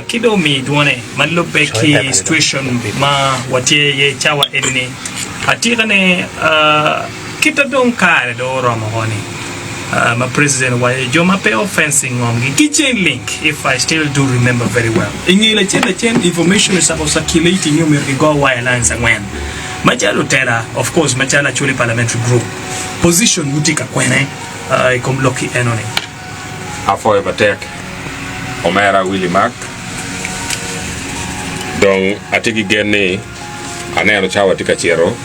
kido mi duone malupe ki situation ma watie ye chawa enne atirane kita don kare do romo honi my president wa joma pe offensing on kitchen link if I still do remember very well ingile chen information is about circulating you me go violence and when Majalo Tela, of course, Majala Chuli Parliamentary Group. Position Mutika Kwene, Komloki Enone. Afo Evatek, Omera Willie Mac. Donc, Atiki Geni, Anero Chawa Tikachero,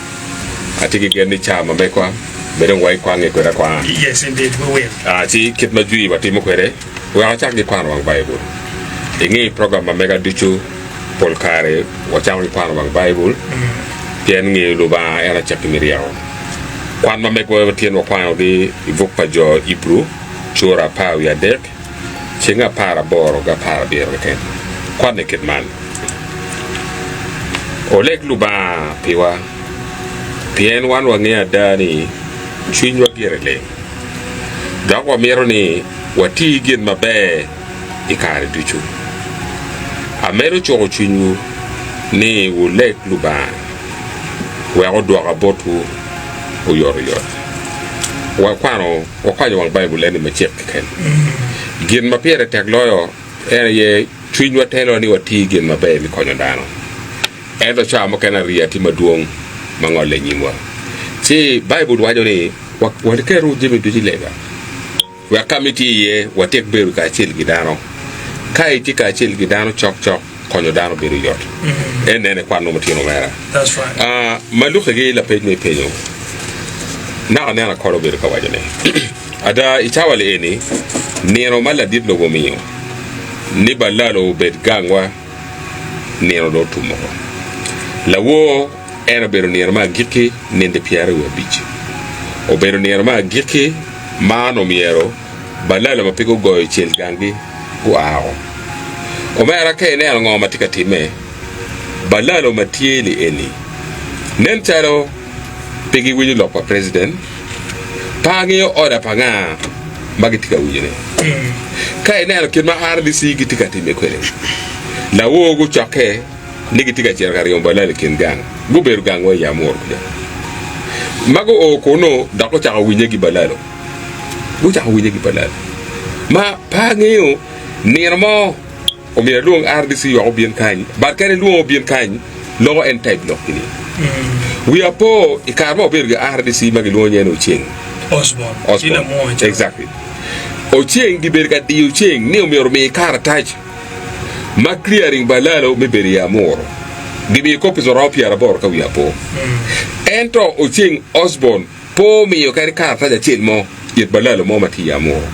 Atiki Geni Chama Mekwa, Bedon Wai Kwangi Kwera. Yes, indeed, we will. Ati Kitmajui, Batimo Kwere, we are attacking the Kwanwang Bible. Ingi program Mega Duchu, Polkare, Wachang Kwanwang Bible. Tian ngi luba era chakimiriao kwan ma meko tien wa kwa di ivokpa jo ibru chora pa ya dek chinga para boro ga para bier ken kwan ne kitman olek luba piwa pien wan wa ngia dani chinwa girele da wa mero ni wati gin mabe ikare duchu amero choro chinwu ni olek luba we are do about who your Wakwano, Wakano wang Bible any machek ken. Gin ma pere tag lawyer, ye twin what tell ni what tea gin ma baby conodano. And the charm can ria timaduong mangole nimwa. See Bible wajoni, what keru Jimmy Duty labor. We are committee ye, what take baby ka chill gidano. Kai tika chill gidano chok. Konodano very yacht. And then a quano matino mera. That's right. Maluka gay la page me pay. Now and then a call over the Kawajane. Ada Itawale any, Nero Mala did logo mio. Niba Lalo bed gangwa, Nero do tomorrow. La war, era better near my giki, Nende Pierre beach. O better near my giki, man o miero, Balala Mapigo goy chill gangi, wow. Omera ke ne ngo matika time balalo matieli eni nentalo pigi winyu lokwa president pangi oda panga magitika wujene kai ne ke ma RDC gitika time kwele la wogu chake nigitika chergari ombalale ken gang guberu gang wa ya mor mago o kono dako chaka winyegi balalo go chaka winyegi balalo ma pangi nirmo o mi luong RDC yo bien kan bar kan luong bien kan logo en type lokini we are po ikarmo berga RDC magi luong yeno cheng Osborn exactly o cheng gi berga di cheng ni o mi ormi kar taj ma clearing balalo me beria moro gi mi ko piso ro piara bor ka we are po ento o cheng Osborn po mi yo kar taj cheng mo yet balalo mo mati ya moro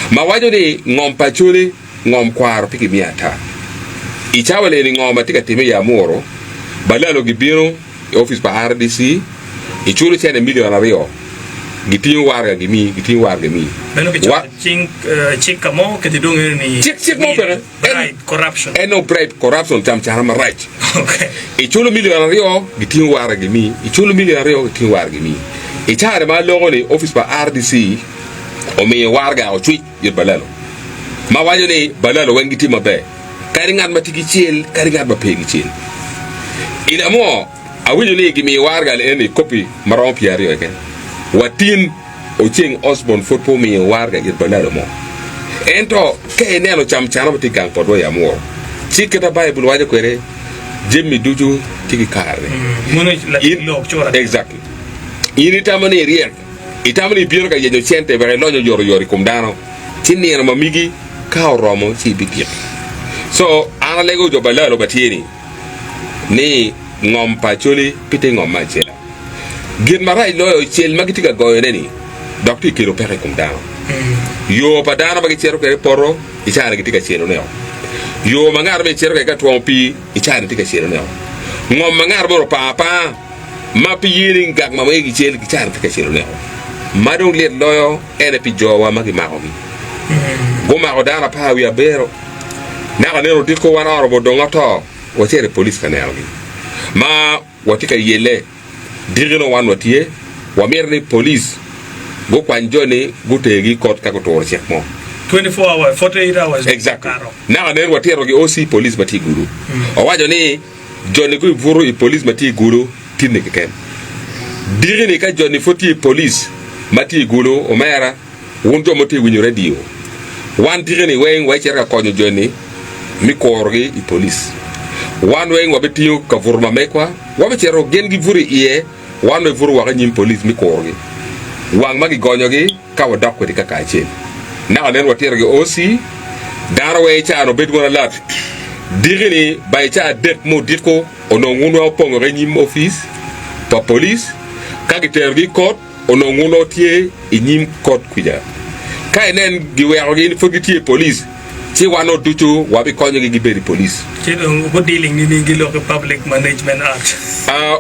ma wajo ni ngom pachuli ngom kwaro piki miata ichawale ni ngom atika time ya moro balalo gibiro office pa RDC ichuru chene million ario gitin warga gimi beno ke chik kamo ke te dongere ni chik mo bene corruption no bribe corruption tam charama right okay ichulu million ario gitin warga gimi ichulu million ario gitin warga gimi ichare ma logo ni office pa RDC o me warga o chui yir balalo ma wajo ni balalo wengiti mabe kari ngat matiki chiel kari ngat mapegi chiel ila mo awijo ni gimi warga le eni copy maron piari again watin o cheng Osborn football mi warga yir balalo mo ento ke nelo cham chana mati gang podwa ya mo chiketa Bible wajo kwere jemmi duju tiki karne mono la lo chora exactly ini tamani riek itamani biorga yejo chente bare lojo yori kumdano tinni na mamigi ka romo ci bigir so ana lego jo balalo batieni ni ngom pacholi pite ngom machela gir marai lo chel magitiga goyeni docteur kilo pere kum dano yo padana bagi chero ke poro ichara gitika chero neo yo mangar be chero ke twompi ichara gitika chero neo ngom mangar boro papa mapi yiri gak mamegi chel ichara gitika chero neo madong let loyo ene pi jowa magi makogi goma odana pa wi abero na kanero diko wana oro dongato wachere police kanelo ma watika yele dirino wan watie wa merni police go kwanjone go tegi kot ka ko tor chek mo 24 hours, 48 hours. Exactly. Now then what here OC police mati guru. O wajo ni Johnny ku vuru I police mati guru tinne ken. Diri ni ka Johnny foti police mati guru o mera wonto moti winyo radio. One diri ni weng wa chera konyo Johnny mi korgi I police. One weng wa betiyo ka vurma mekwa wa chero gengi vuri iye one we vuru wa nyim police mi korgi. Wang magi gonyo gi ka wa dokko di ka kachen. Now then what here OC Darway cha no bedwara lat Dirini by cha det mo diko ono nguno pong renyim office pa police kagitergi court ono nguno tie inyim court kuja kainen giwerogi fogiti police ci wano dutu wabi konyo gi beri police ci go dealing ni ngi lo public management act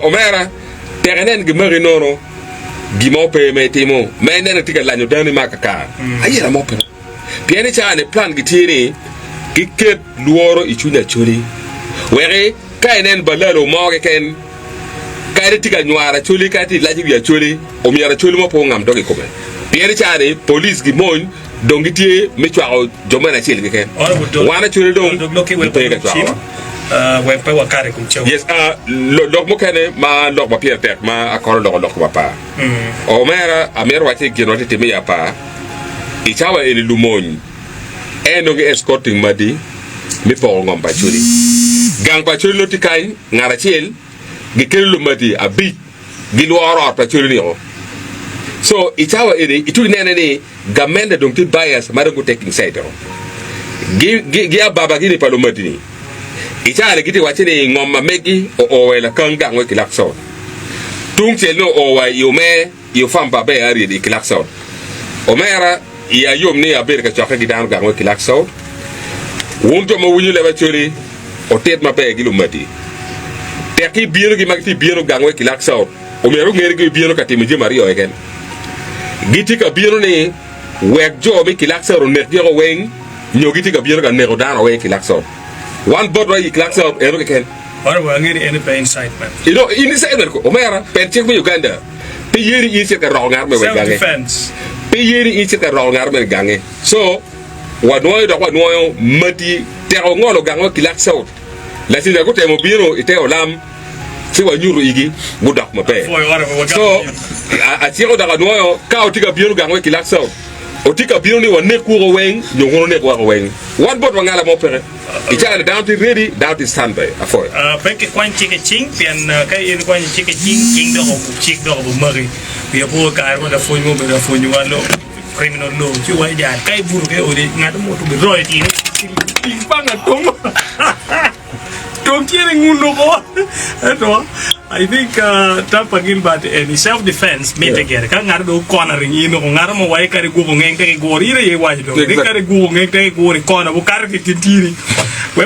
omera terenen gi mari nono gi mo pe metimo menen tika lanyo dani makaka ayera mo pe piani cha ne plan gi tiri giket luoro ichunya choli were kainen balalo mo ken kaire tika nyuara choli kati laji ya choli o miara choli mo po ngam dogi kome piani cha ne police gi mon dongiti me chwa jomana chili ken wana choli dong pe ga chwa we pe wakare kum chew yes log mo kene ma log ba pierre tek ma akoro log ba pa o mera amer wati ginote teme ya pa ichawa eni lumon eno ge escorting madi mi po ngom ba chuli gang ba chuli lotikai ngara chel gi kelu madi abi gi luoro pa chuli ni so ichawa eni itu nene ni gamende dong ti bias madangu taking side gi ababa gi ni palo madi ni ichaale giti wachini ngomma megi o wela kanga ngwe kilakson tung chelo o wa yume yu famba be ari di kilakson o mera ya yom ni abir ka chakha gidan ga ngwe kilakson wonto mo wunyu leba chori o tet ma be gilu mati teki biero gi magti biero ga ngwe kilakson o meru ngeri gi biero ka timi mario egen giti ka biero ni wek jo mi kilakson ne gero weng nyogiti ka biero ga nego dano we kilakson one board right clacks out and can or we ngiri any pain side man you know inside ko omera pen check Uganda pe yeri ichi ka raw ngar me we gange defense pe yeri ichi ka raw ngar me gange so wanoy do wanoy mati tero ngolo gango clacks out la sina ko temo biro ite olam ci wa nyuru igi budak ma pe so a tiro da wanoy ka otika biro gango clacks out otika biro ni wa nekuro wen nyongo ne ko wen one board wangala mo pere ichana down to ready down to standby afoy peke kwan chike ching pian kai en kwan chike ching do ko chik do bo mari bi bo ka ro da fonyo be da fonyo walo criminal law ci wa ja kai buru ke o de ngata mo to be royalty ni banga tom tom tiene nguno ko eto I think Tapa Gilbert and self defense made together. Kan ngaro do cornering ino ngaro mo wai kare go ngeng te go ire ye wa do. Kare go ngeng te go corner bu kare ki tintiri. We